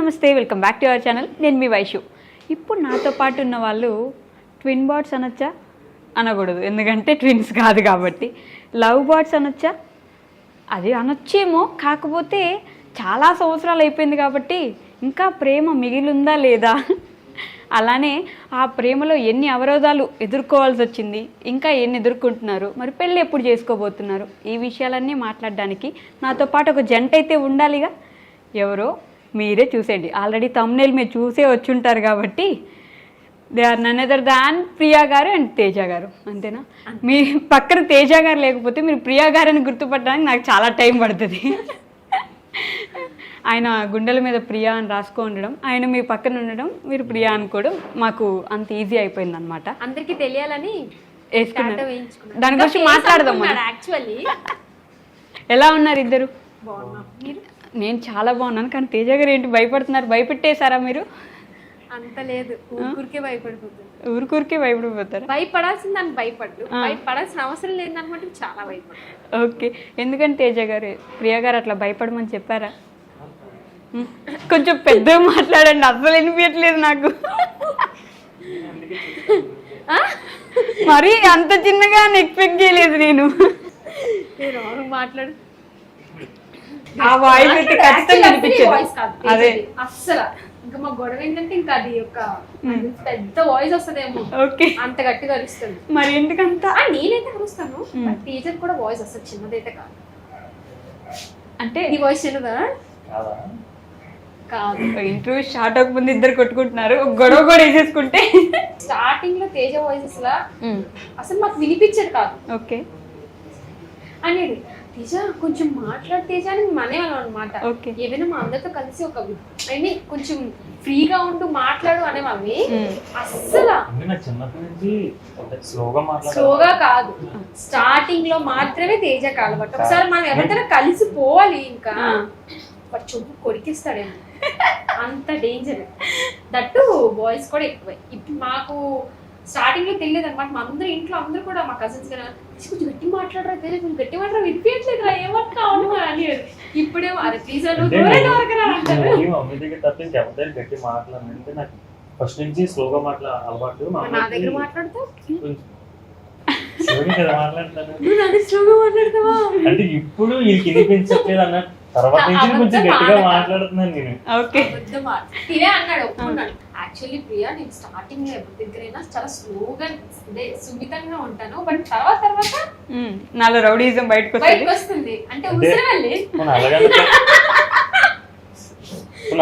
నమస్తే, welcome back to our channel. నేను మీ వైషు. ఇప్పుడు నాతో పాటు ఉన్న వాళ్ళు ట్విన్ బర్డ్స్ అనొచ్చా? అనకూడదు, ఎందుకంటే ట్విన్స్ కాదు కాబట్టి. లవ్ బర్డ్స్ అనొచ్చా? అది అనొచ్చేమో, కాకపోతే చాలా సంవత్సరాలు అయిపోయింది కాబట్టి ఇంకా ప్రేమ మిగిలిందా లేదా, అలానే ఆ ప్రేమలో ఎన్ని అవరోధాలు ఎదుర్కోవాల్సి వచ్చింది, ఇంకా ఎన్ని ఎదుర్కొంటున్నారు, మరి పెళ్ళి ఎప్పుడు చేసుకోబోతున్నారు, ఈ విషయాలన్నీ మాట్లాడడానికి నాతో పాటు ఒక జంట అయితే ఉండాలిగా. ఎవరో మీరే చూసేయండి. ఆల్రెడీ థంబ్నెయిల్ మీరు చూసే వచ్చుంటారు కాబట్టి they are none other than Priya garu and Teja గారు. అంతేనా? మీ పక్కన తేజ గారు లేకపోతే మీరు ప్రియా గారని గుర్తుపట్టడానికి నాకు చాలా టైం పడుతుంది. ఆయన గుండెల మీద ప్రియా అని రాసుకో ఉండడం, ఆయన మీ పక్కన ఉండడం, మీరు ప్రియా అనుకోవడం మాకు అంత ఈజీ అయిపోయింది అనమాట. అందరికి తెలియాలని వేసుకున్నాను. దాని గురించి మాట్లాడదాం. యాక్చువల్లీ ఎలా ఉన్నారు ఇద్దరు? నేను చాలా బాగున్నాను, కానీ తేజ గారు ఏంటి భయపడుతున్నారు? భయపెట్టేశారా మీరు? అంత లేదు, ఊరికే భయపడిపోతుంది. ఊరికే భయపడిపోతారు? భయపడాల్సింది దాన్ని భయపడాల్సిన అవసరం లేదనుకుంటే చాలా భయపడు. ఓకే, ఎందుకంటే తేజ గారు ప్రియా గారు అట్లా భయపడమని చెప్పారా? కొంచెం పెద్దగా మాట్లాడండి, అసలు వినిపించట్లేదు నాకు. మరి అంత చిన్నగా ఎక్స్పెక్ట్ చేయలేదు నేను. మాట్లాడు. ఆ వాయిస్ అయితే ఖచ్చితంగా అనిపించదు. అదే అస్సలు ఇంకా మా గొడవ ఏంటంటే ఇంకా అది ఒక పెద్ద వాయిస్ వస్తుందేమో, అంత గట్టిగా అరుస్తుంది. మరి ఎందుకంత? నేనైతే అరుస్తాను, టీచర్ కూడా వాయిస్ వస్తుంది, చిన్నదైతే కాదు. అంటే నీ వాయిస్ చిన్నదా? కాదు. ఇంటర్వ్యూ స్టార్ట్ అవ్వకముందు ఇద్దరు కొట్టుకుంటున్నారు, గొడవ కూడా వేసేసుకుంటే. స్టార్టింగ్ లో తేజ వాయిస్ అసలు మాకు వినిపించేది కాదు. ఓకే అనేది తేజ కొంచెం మాట్లాడు తేజ అని అనేవాళ్ళం అనమాట. ఏమైనా మా అందరితో కలిసి ఒక ఐ మీన్ కొంచెం ఫ్రీగా ఉంటూ మాట్లాడు అనేవాళ్ళవి. అస్సలు స్లోగా కాదు, స్టార్టింగ్ లో మాత్రమే తేజ కాలబట్టి ఒకసారి మనం ఎవరికైనా కలిసి పోవాలి, ఇంకా చొప్పు కొరికిస్తాడేమో, అంత డేంజర్. దట్టు బాయ్స్ కూడా ఎక్కువే. ఇప్పుడు మాకు స్టార్టింగ్ లో తెలియదు అనమాట. మా అందరూ ఇంట్లో అందరూ కూడా మా కజిన్స్ కదా కొంచెం గట్టి మాట్లాడరా తెలియదు, కొంచెం గట్టి మాట్లాడరా వినిపించట్లేదురా ఏమంటా అవును అని. ఇప్పుడేమో అరే ప్లీజ్ ఫస్ట్ నుంచి స్లోగా అలవాటు. నా దగ్గర మాట్లాడతా స్లోగా మాట్లాడతావా అంటే ఇప్పుడు వీళ్ళకి వినిపించట్లేదు అన్న తర్వాత నుంచి కొంచెం గట్టిగా మాట్లాడుతున్నాను నేను. తినే అన్నాడు, ఒప్పుకున్నాడు. యాక్చువల్లీ ప్రియా నేను స్టార్టింగ్ లో ఎవరి దగ్గరైనా చాలా స్లోగా సున్నితంగా ఉంటాను, బట్ తర్వాత నాలో రౌడీజం బయటకు వస్తుంది. అంటే ఉసిరవల్లి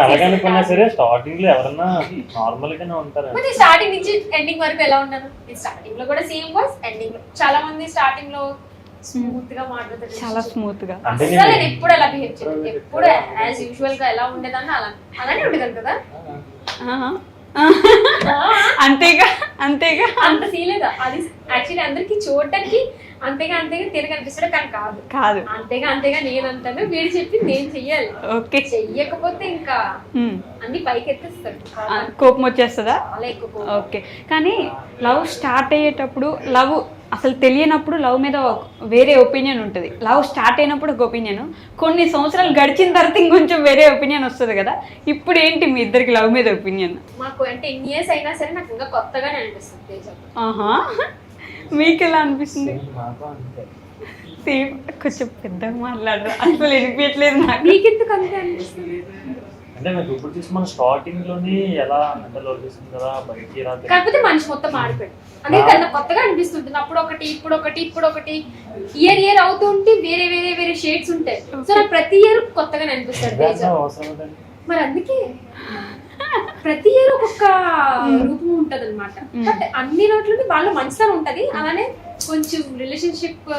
అలాగనుకున్నా సరే స్టార్టింగ్ లో ఎవరన్నా నార్మల్ గానే ఉంటారు. స్టార్టింగ్ నుంచి ఎండింగ్ వరకు ఎలా ఉన్నాను? స్టార్టింగ్ లో కూడా సేమ్ వాయిస్, ఎండింగ్ లో చాలా మంది స్టార్టింగ్ లో స్మూత్ గా మాట్లాడతారు, చాలా స్మూత్ గా. నేను ఎప్పుడు అలా బిహేవ్ చేయలేదు, ఎప్పుడు యాజ్ యూజువల్ గా ఎలా ఉండేదాన్ని అలానే ఉండేదాన్ని కదా. అంతేగా అంత సీలేదు. అది యాక్చువల్లీ అందరికి చూడటానికి అంతేగా తిరిగి అనిపిస్తాడు, కానీ కాదు. అంతేగా నేను అంటాను, వీడు చెప్పి నేను చెయ్యాలి. ఓకే, చెయ్యకపోతే ఇంకా అన్ని పైకి ఎత్తేస్తాడు, కోపం వచ్చేస్తుందా? చాలా ఎక్కువ. ఓకే, కానీ లవ్ స్టార్ట్ అయ్యేటప్పుడు, లవ్ అసలు తెలియనప్పుడు లవ్ మీద వేరే ఒపీనియన్ ఉంటుంది, లవ్ స్టార్ట్ అయినప్పుడు ఒక ఒపీనియన్, కొన్ని సంవత్సరాలు గడిచిన తర్వాత ఇంకొంచెం వేరే ఒపీనియన్ వస్తుంది కదా. ఇప్పుడు ఏంటి మీ ఇద్దరికి లవ్ మీద ఒపీనియన్? మాకు అంటే 10 years అయినా సరే నాకు ఇంకా కొత్తగానే అనిపిస్తుంది. ఆహా, మీకు ఎలా అనిపిస్తుంది? సేమ్, కొంచెం పెద్దగా మాట్లాడరు, అసలు వినిపించట్లేదు నాకు. మీకెందుకు అంతే అనిపిస్తుంది? అంటే నాకు ఇప్పుడు చూసి మన స్టార్టింగ్ లోనే ఎలా అంటే లవ్ చేస్తుంది కదా, బయటికి రాదు. కాకపోతే మనిషి మొత్తం మారిపోయాడు, అందుకే కొత్తగా అనిపిస్తుంది. అప్పుడు ఒకటి ఇప్పుడు ఒకటి ఇయర్ అవుతుంటే వేరే షేడ్స్ ఉంటాయి. సో నాకు ప్రతి ఇయర్ కొత్తగానే అనిపిస్తుంది. మరి అందుకే ప్రతి ఇయర్ ఒక్కొక్క రూపం ఉంటది అనమాట. బట్ అన్ని రోడ్లు వాళ్ళ మంచితనం ఉంటది, అలానే కొంచెం రిలేషన్షిప్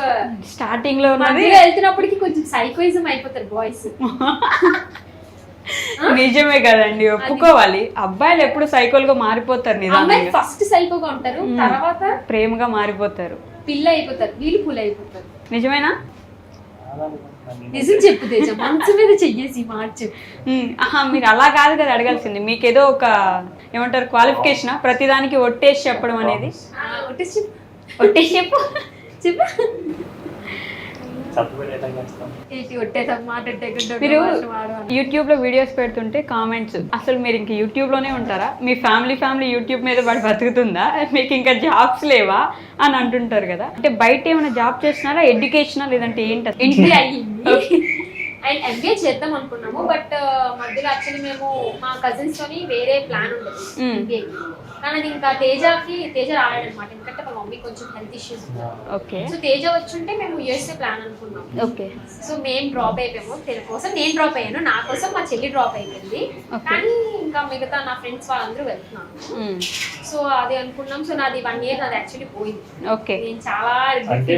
స్టార్టింగ్ లో వెళ్తున్నప్పటికి కొంచెం సైకోయిజం అయిపోతారు బాయ్స్. నిజమే కదండి, ఒప్పుకోవాలి. అబ్బాయిలు ఎప్పుడు సైకోల్ గా మారిపోతారు, నిజంగా ఫస్ట్ సైకోగా ఉంటారు, తర్వాత ప్రేమగా మారిపోతారు, పిల్ల అయిపోతారు, వీళ్ళు పుల్ అయిపోతారు. నిజమేనా? నిజం చెప్పు తేజ, మనసు మీద చెయ్యేసి మార్చు. మీరు అలా కాదు కదా అడగాల్సింది, మీకేదో ఒక ఏమంటారు క్వాలిఫికేషన్, ప్రతిదానికి ఒట్టేసి చెప్పడం అనేది. ఒట్టేసి చెప్పు. మీరు యూట్యూబ్ లో వీడియోస్ పెడుతుంటే కామెంట్స్, అసలు మీరు ఇంకా యూట్యూబ్ లోనే ఉంటారా, మీ ఫ్యామిలీ యూట్యూబ్ మీద పడి బతుకుతుందా, మీకు ఇంకా జాబ్స్ లేవా అని అంటుంటారు కదా. అంటే బయట ఏమైనా జాబ్ చేస్తున్నారా, ఎడ్యుకేషనల్ లేదంటే ఏంటి? ఎంట్రీ అయ్యింది అండ్ ఎంబీఏ చేద్దాం అనుకున్నాము. బట్ మధ్యలో యాక్చువల్లీ మేము మా కజిన్స్ తోని వేరే ప్లాన్ ఉండదు ఎంబీఏ, కానీ అది ఇంకా తేజ రాయాలి అనమాట. ఎందుకంటే మా మమ్మీ కొంచెం health issues okay. So Teja వచ్చుంటే మేము యూఎస్ఏ ప్లాన్ అనుకున్నాం. ఓకే. సో మేము డ్రాప్ అయిపోయాము. తన కోసం నేను డ్రాప్ అయ్యాను, నా కోసం మా చెల్లి డ్రాప్ అయిపోయింది. కానీ ఇంకా మిగతా నా ఫ్రెండ్స్ వాళ్ళందరూ వెళ్తున్నాను. సో అది అనుకున్నాం. సో నాది 1 year నాది యాక్చువల్లీ పోయింది. ఓకే. నేను చాలా వేస్ట్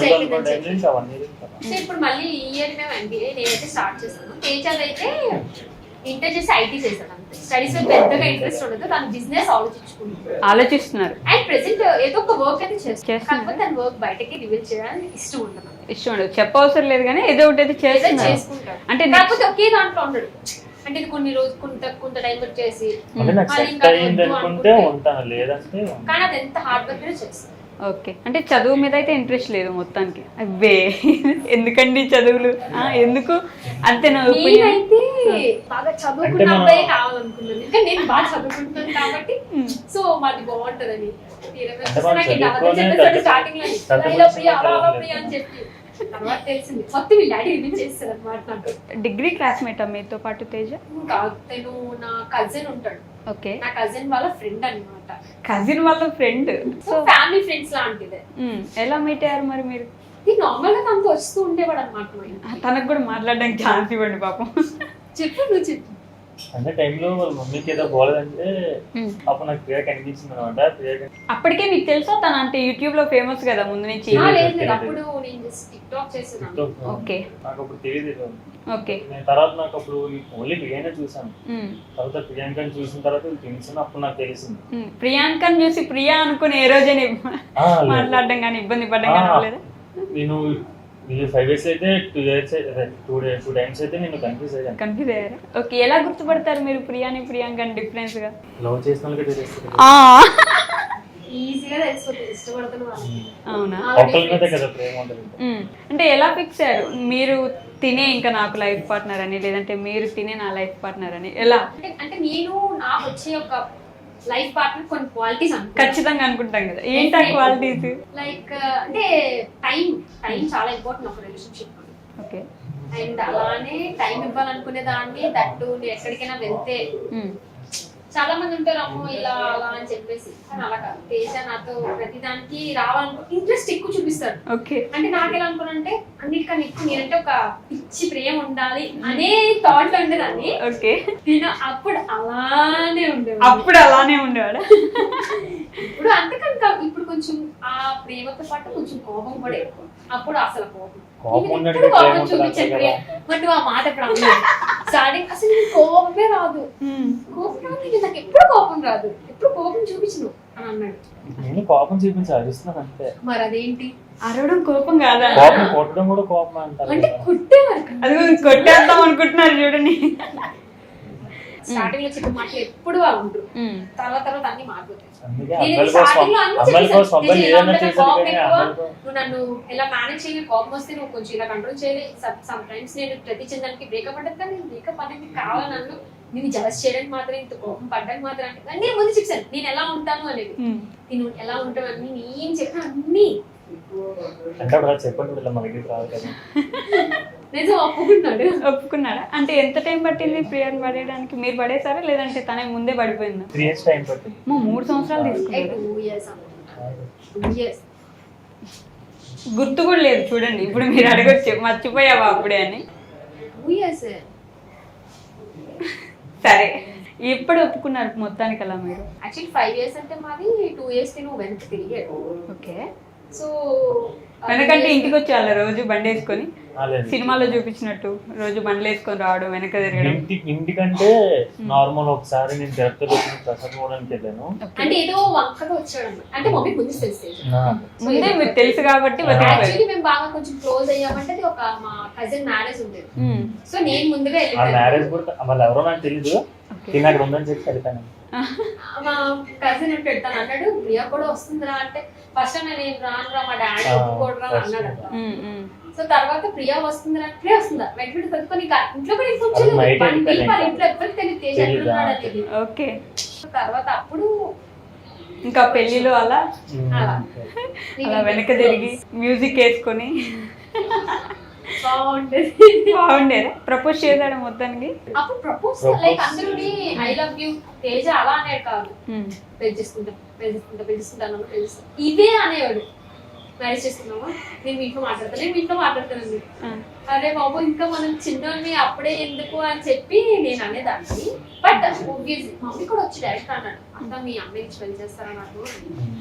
అయిపోయింది. సో ఇప్పుడు మళ్ళీ ఈ ఇయర్ మేము ఎంబీఏ నేనైతే స్టార్ట్ చేస్తాను. తేజ అయితే ఇంటర్ చేసి ఐటీ చేశాను అంతే. స్టడీస్ పెద్దగా ఇంట్రెస్ట్ ఉండదు, తను బిజినెస్ ఆలోచిస్తున్నారు. అండ్ ప్రెసెంట్ ఏదో ఒక వర్క్ అయితే చేస్తాను, కాకపోతే తన వర్క్ బయటకి రివీల్ చేయాలని ఇష్టం ఉండదు. చెప్పవసరం లేదు కానీ ఏదో ఒకటి అయితే చేసుకుంటారు. అంటే కాకపోతే ఒకే దాంట్లో ఉండడు. అంటే ఇది కొన్ని రోజు కొంత టైం వచ్చేసి కానీ అది ఎంత హార్డ్ వర్క్ చేస్తాను. ఓకే. అంటే చదువు మీద అయితే ఇంట్రెస్ట్ లేదు మొత్తానికి. అబ్బే ఎందుకండి చదువులు, ఎందుకు అంతే? నేనైతే బాగా చదువుకున్న అబ్బాయి కావాలనుకున్నాను, ఇంకా నేను బాగా చదువుకుంటున్నాను కాబట్టి. సో మాది బాగుంటదని స్టార్టింగ్ లో ప్రియ అని చెప్పి తర్వాత తెలిసింది మొత్తం డాడీ రివీల్ చేస్తారు అనమాట. నాకు డిగ్రీ క్లాస్మేట్ మీతో పాటు తేజ కాదు, తను నా కజిన్ ఉంటాడు. ఓకే. నా కజిన్ వాళ్ళ ఫ్రెండ్ అన్నమాట. కజిన్ వాళ్ళ ఫ్రెండ్, సో ఫ్యామిలీ ఫ్రెండ్స్ లాంటిదే. ఎలా మీట్ అయ్యారు మరి మీరు? నార్మల్ గా తనతో వస్తూ ఉండేవాడు అనమాట. తనకు కూడా మాట్లాడడానికి ఛాన్స్ ఇవ్వండి పాపం. నువ్వు చెప్పు. అంటే టైంలో వాళ్ళ మమ్మీకి ఏదో పోలేదంటే అప్పుడు నాకు ప్రియ కనిపించింది అనమాట. అప్పటికే మీకు తెలుసా తన అంటే యూట్యూబ్ లో ఫేమస్ కదా ముందు నుంచి? అప్పుడు నేను జస్ట్ టిక్టాక్ చేస్తున్నాను. ఓకే. నాకు అప్పుడు తెలియదు. ఓకే. తర్వాత నాకు అప్పుడు ఓన్లీ ప్రియాంక చూసాను. తర్వాత ప్రియాంకని చూసిన తర్వాత తెలిసింది, అప్పుడు నాకు తెలిసింది. ప్రియాంకని చూసి ప్రియా అనుకుని ఏ రోజైనా మాట్లాడడం కానీ ఇబ్బంది పడడం కానీ అవ్వలేదా? నేను 5 years అయితే 2 years 2 times అయితే నేను కన్ఫ్యూజ్ అయ్యారా? ఓకే. ఎలా గుర్తుపడతారు మీరు ప్రియాంక డిఫరెన్స్ గా? లవ్ చేసిన వాళ్ళకి తెలుస్తుంది. ఈజీగా తెలిసిపోతుంది ఇష్టపడతాను. అవునా? ఒకళ్ళ మీద కదా ప్రేమ ఉంటుంది. అంటే ఎలా ఫిక్స్ అయ్యారు మీరు తినే ఇంకా నాకు లైఫ్ పార్ట్నర్ అని, లేదంటే మీరు తినే నా లైఫ్ పార్ట్నర్ అని? ఎలా అంటే నేను నాకు వచ్చే ఒక లైఫ్ పార్ట్నర్ కొన్ని క్వాలిటీస్ ఖచ్చితంగా అనుకుంటాం కదా. ఏంటి ఆ క్వాలిటీస్? లైక్ అంటే టైం చాలా ఇంపార్టెంట్ ఒక రిలేషన్షిప్. ఓకే. అండ్ అలానే టైం ఇవ్వాలనుకునే దాన్ని దట్టు ఎక్కడికైనా వెళ్తే చాలా మంది ఉంటారు అమ్మో ఇలా అలా అని చెప్పేసి, కానీ అలా కాదు. తేజ నాతో ప్రతిదానికి రావాలనుకో ఇంట్రెస్ట్ ఎక్కువ చూపిస్తాడు. ఓకే. అంటే నాకు ఎలా అనుకున్నానంటే అన్నిటికన్నా ఎక్కువ నేనంటే ఒక పిచ్చి ప్రేమ ఉండాలి అనే థాట్ లో ఉండేదాన్ని. ఓకే. నేను అప్పుడు అలానే ఉండేవాడు. ఇప్పుడు అంతకన్నా ఇప్పుడు కొంచెం ఆ ప్రేమతో పాటు కొంచెం కోపం కూడా ఎక్కువ. అప్పుడు అసలు కోపం చూపించాను. మరి నువ్వు ఆ మాట ఎప్పుడు స్టార్టింగ్ అసలు కోపమే రాదు. నాకు ఎప్పుడు కోపం రాదు, ఎప్పుడు కోపం చూపించను అని అన్నాడు. నేను కోపం చూపించి అరుస్తున్నాను అంతే. మరి అదేంటి? అరవడం కోపం కాదా? కొట్టడం కూడా కోపం అంటారు. అంటే కొట్టేవారు, అది కొట్టేద్దాం అనుకుంటున్నారు చూడండి. స్టార్టింగ్ లో చెప్పిన మాటలు ఎప్పుడు వాళ్ళు ఉంటారు, తర్వాత అన్ని మారిపోతాయి. నువ్వు నన్ను ఎలా మేనేజ్ చేయలే, కోపం వస్తే నువ్వు కొంచెం ఇలా కంట్రోల్ చేయలే. సమ్ టైమ్స్ నేను ప్రతి చందానికి బ్రేకప్ అంటే నేను బ్రేకప్ అనేది కావాలి, నన్ను నేను జలస్ చేయడానికి మాత్రం ఇంత కోపం పడ్డానికి మాత్రం అంటే నేను ముందు చెప్పాను నేను ఎలా ఉంటాను అనేది. నేను ఎలా ఉంటాను అని నేను చెప్పిన అన్ని ఒప్పుకున్నాడా? అంటే ఎంత టైం పట్టింది ప్రియాని పడేయడానికి? మీరు పడేసారా లేదంటే తనే ముందే పడిపోయిందా? 3 years టైం పట్టింది. 3 సంవత్సరాలు తీసుకున్నారు. గుర్తు కూడా లేదు చూడండి. ఇప్పుడు మీరు అడగొచ్చు మర్చిపోయావా అప్పుడే అని. సరే, ఎప్పుడు ఒప్పుకున్నారు మొత్తానికి అలా మీరు? యాక్చువల్లీ 5 years అంటే మాది 2 years నువ్వు వెనక్కి తిరిగాడు. ఓకే. సో వెనకంటే ఇంటికి వచ్చేవాళ్ళ రోజు బండి వేసుకొని, సినిమాలో చూపించినట్టు రోజు బండ్లు వేసుకొని రావడం, వెనక తిరగడం? ఇంటికంటే నార్మల్ ఒకసారి నేను తిరుపతిలో ప్రసాద్ పోవడానికి వెళ్ళాను. అంటే ఏదో వంకగా వచ్చాడు అంటే మమ్మీ ముందు తెలిసి ముందే మీకు తెలుసు కాబట్టి. యాక్చువల్లీ మేము బాగా కొంచెం క్లోజ్ అయ్యామంటే అది ఒక మా కజిన్ మ్యారేజ్ ఉండేది. సో నేను ముందుగా వెళ్ళాను. మ్యారేజ్ కూడా వాళ్ళు ఎవరో నాకు తెలీదు, నేను అక్కడ ఉందని చెప్పి వెళ్తాను. మా కజిన్ పెడతాను అన్నాడు, ప్రియా కూడా వస్తుందిరా అంటే ఫస్ట్ నేను రానురా మా డాడీ ఒప్పుకోడరా అన్నాడు. సో తర్వాత ప్రియా వస్తుందా ప్రియా వస్తుందా వెంటనే చదువుకొని ఇంకా ఇంట్లో కూడా ఇన్ఫార్మ్ చేయలేదు అది night వాళ్ళ అయిపోయింది. ఇంట్లో ఎవరికి తెలియదు తేజ ఎక్కడున్నాడు అనేది. ఓకే. సో తర్వాత అప్పుడు ఇంకా పెళ్లిలో అలా అలా. అలా వెనక తిరిగి మ్యూజిక్ వేసుకొని బాగుండేది. బాగుండేదా? ప్రపోజ్ చేశాడు మొత్తానికి? అప్పుడు ప్రపోజ్ లైక్ అందరూని ఐ లవ్ యూ తేజ అలా అనేది కాదు, పెళ్లి చేసుకుంటాను ఇదే అనేవాడు. మ్యారేజ్ చేసుకున్నావా, నేను మీ ఇంట్లో మాట్లాడతానండి. అరే బాబు ఇంకా మనం చిన్నోని అప్పుడే ఎందుకు అని చెప్పి నేను అనేదాన్ని. బట్ మమ్మీ కూడా వచ్చి డైరెక్ట్ అన్నాడు, అక్క మీ అమ్మాయి నుంచి పెళ్లి చేస్తారా నాకు,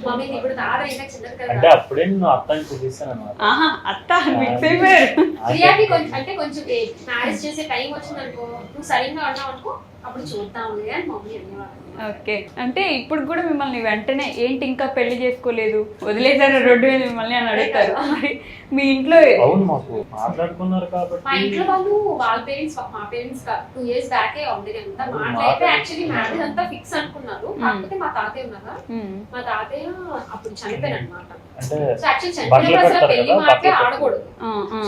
మమ్మీ ఇప్పుడు తాత అయినా చిన్నది అంటే కదా. అప్పుడే నువ్వు అత్తని చూపిస్తాను అన్నమాట. ఆహా, అత్త మిక్స్ అయిపోయారు. ప్రియాకి కొంచెం మ్యారేజ్ చేసే టైం వచ్చింది అనుకో, నువ్వు సరిగ్గా ఉన్నావు అనుకో, అప్పుడు చూద్దాంలే అని మమ్మీ అనేవాడు. ఓకే. అంటే ఇప్పుడు కూడా మిమ్మల్ని వెంటనే ఏంటి ఇంకా పెళ్లి చేసుకోలేదు వదిలేసారు రోడ్డు మీద మిమ్మల్ని అని అడుగుతారు. మరి మీ ఇంట్లో అవును మాకు మాట్లాడుకున్నారు కాబట్టి. మా ఇంట్లో వాళ్ళు వాళ్ళ పేరెంట్స్ మా పేరెంట్స్ 2 years బ్యాకే ఆల్రెడీ అంతా మాట్లాడితే యాక్చువల్లీ మ్యారేజ్ అంతా ఫిక్స్ అనుకున్నారు. కాకపోతే మా తాతయ్య ఉన్నారా, మా తాతయ్య అప్పుడు చనిపోయారు అనమాట. అంటే సో యాక్చువల్లీ చనిపోయినప్పుడు అసలు పెళ్లి మాటే ఆడకూడదు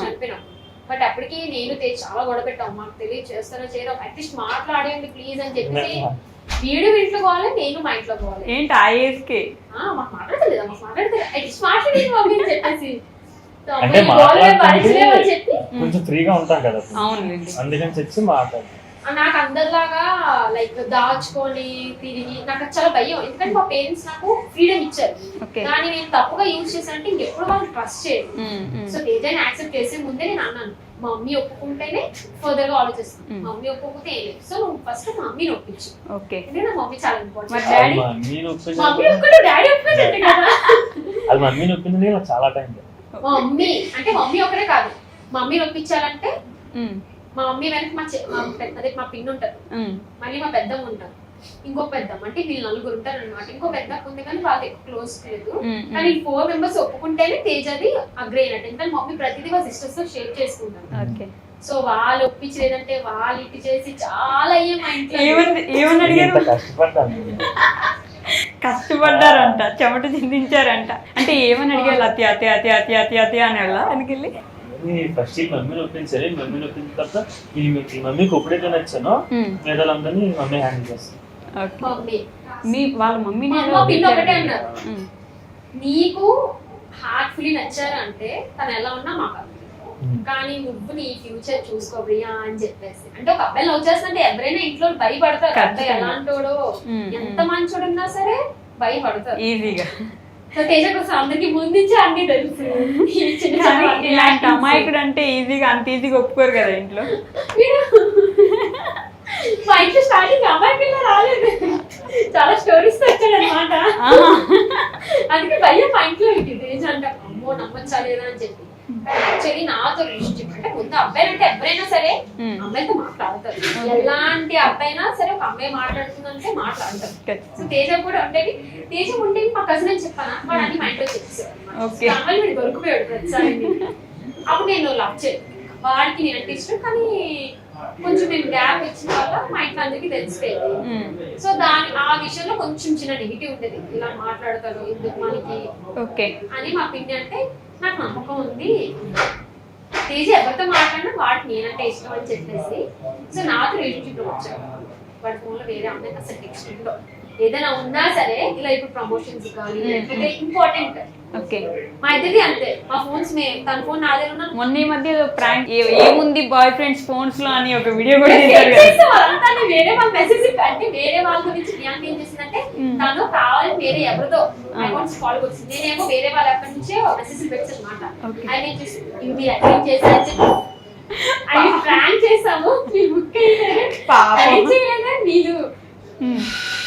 చనిపోయినప్పుడు. బట్ అప్పటికి నేను చాలా గొడవ పెట్టాం, మాకు తెలియదు చేస్తారో చేయరో అట్లీస్ట్ మాట్లాడేయండి ప్లీజ్ అని చెప్పేసి వీడు ఇంట్లో పోవాలి, నేను మా ఇంట్లో పోవాలి. ఏంటి ఆ ఏజ్ కి మాకు మాట్లాడలేదు అట్లీస్ట్ మాట్లాడేది మమ్మీ అని చెప్పేసి అంటే మాట్లాడుతుంటే కొంచెం ఫ్రీగా ఉంటాం కదా, అవునండి, అందుకని చెప్పి మాట్లాడు. నాకు అందరిలాగా లైక్ దాచుకొని తిరిగి నాకు చాలా భయం, ఎందుకంటే మా పేరెంట్స్ నాకు ఫ్రీడమ్ ఇచ్చారు. కానీ నేను తప్పుగా యూజ్ చేశానంటే ఇంకెప్పుడు వాళ్ళు ట్రస్ట్ చేయరు. సో తేజాని యాక్సెప్ట్ చేసే ముందే నేను అన్నాను, మా మమ్మీ ఒప్పుకుంటేనే ఫర్దర్ గా ఆలోచిస్తాను, మా మమ్మీ ఒప్పుకుంటే ఏం లేదు. సో నువ్వు ఫస్ట్ మా మమ్మీని ఒప్పించు, ఎందుకంటే నా మమ్మీ చాలా ఇంపార్టెంట్. మమ్మీ ఒప్పుకుంటే డాడీ ఒప్పుకుంటే కదా, అది మమ్మీని ఒప్పింది చాలా టైం. మా మమ్మీ అంటే మమ్మీ ఒకరే కాదు, మమ్మీని ఒప్పించాలంటే మా మమ్మీ వెనక మా పిన్ ఉంటారు, మళ్ళీ మా పెద్దమ్మ ఉంటారు, ఇంకొక పెద్దమ్మ, అంటే వీళ్ళు 4 ఉంటారు అనమాట. ఇంకో పెద్దమ్మ ఉంది కానీ వాళ్ళు ఎక్కువ క్లోజ్ లేదు. కానీ 4 members ఒప్పుకుంటేనే తేజది అగ్రి అయినట్టు, ఎందుకంటే మమ్మీ ప్రతిదీ వాళ్ళ సిస్టర్స్ తో షేర్ చేసుకుంటారు. సో వాళ్ళు ఒప్పించి లేదంటే వాళ్ళు ఇటు చేసి చాలా అయ్యే మా ఇంట్లో. ఏమని అడిగారు? కష్టపడ్డారంట, చెమట చిందించారంట. అంటే ఏమని అడిగారు? అతి అతి అతి అతి అతి అతి అని వెళ్ళా అందుకెళ్ళి ఫస్ట్ మమ్మీని ఒప్పించాలి. మమ్మీని ఒప్పించిన తర్వాత ఈ మమ్మీకి ఎప్పుడైతే నచ్చానో పేదలందరినీ మమ్మీ హ్యాండిల్ చేస్తాను. వాళ్ళ మమ్మీ ఒకటే అన్నారు, నీకు హార్ట్ఫుల్లీ నచ్చారు అంటే తను ఎలా ఉన్నా మాకు, కానీ నువ్వు నీ ఫ్యూచర్ చూసుకో ప్రియా అని చెప్పేసి. అంటే ఒక అబ్బాయి లవ్ చేస్తుంటే ఎవరైనా ఇంట్లో భయపడతారు, అబ్బాయి ఎలాంటోడో ఎంత మంచోడు ఉన్నా సరే భయపడతారు ఈజీగా. సో తేజ కోసం అందరికి ముందుంచి అన్ని తెలుసు. ఇలాంటి అమాయకుడు అంటే ఈజీగా అంత ఈజీగా ఒప్పుకోరు కదా ఇంట్లో. మా ఇంట్లో స్టార్టింగ్ అమ్మాయి పిల్ల రాలేదు, చాలా స్టోరీస్ వచ్చాడు అనమాట. అందుకే భయం మా ఇంట్లో తేజ అంటే అమ్మో నమ్మచ్చా లేదా అని చెప్పి. యాక్చువల్లీ నాతో రిలేషన్షిప్ అంటే ముందు అబ్బాయి అంటే ఎవరైనా సరే అమ్మాయితో మాట్లాడతారు, ఎలాంటి అబ్బాయినా సరే ఒక అమ్మాయి మాట్లాడుతుందంటే మాట్లాడతారు. సో తేజ కూడా ఉండేది, తేజ ఉండేది మా కజిన్ అని చెప్పాను, వాడు అన్ని మా ఇంట్లో చెప్పేసాడు. అమ్మాయి వీడు దొరికిపోయాడు ప్రతిసారి. అప్పుడు నేను లవ్ చేయను, వాడికి నేను అంటే ఇష్టం, కానీ కొంచెం నేను గ్యాప్ ఇచ్చిన వల్ల మా ఇంట్లో అందరికి తెలిసిపోయింది. సో ఆ విషయంలో కొంచెం చిన్న నెగిటివ్ ఉండేది, ఇలా మాట్లాడతారు ఎందుకు మనకి అని. మా పిన్ని అంటే నాకు నమ్మకం ఉంది, తేజ ఎవరితో మాట్లాడినా వాడికి నేనంటే ఇష్టం అని చెప్పేసి. సో నాతో రిలేషన్షిప్ లో వచ్చాడు, వాడి ఫోన్ లో వేరే అమ్మాయి అసలు టెక్స్ట్ లో ఏదైనా ఉన్నా సరే ఇలా ఇప్పుడు ప్రమోషన్స్ కానీ లేకపోతే ఇంపార్టెంట్ మా ఇద్దరిది అంతే. మా ఫోన్స్ తన ఫోన్ నా దగ్గర ఉన్నా. మొన్న ఈ మధ్య ప్రాంక్ ఏముంది బాయ్ ఫ్రెండ్స్ ఫోన్స్ లో అని ఒక వీడియో కూడా చేశారు. అదంతా వేరే వాళ్ళ మెసేజ్ అంటే వేరే వాళ్ళ గురించి ప్రియాంక ఏం చేసిందంటే తను కావాలని వేరే ఎవరితో అకౌంట్స్ ఫాలో వచ్చింది, నేనేమో వేరే వాళ్ళ అక్కడి నుంచే మెసేజ్ పెట్టాను అనమాట. ఆయన ఏం చేసి ఇవి అటెండ్ చేశారని చెప్పి అవి ప్రాంక్ చేసాము, బుక్ అయితే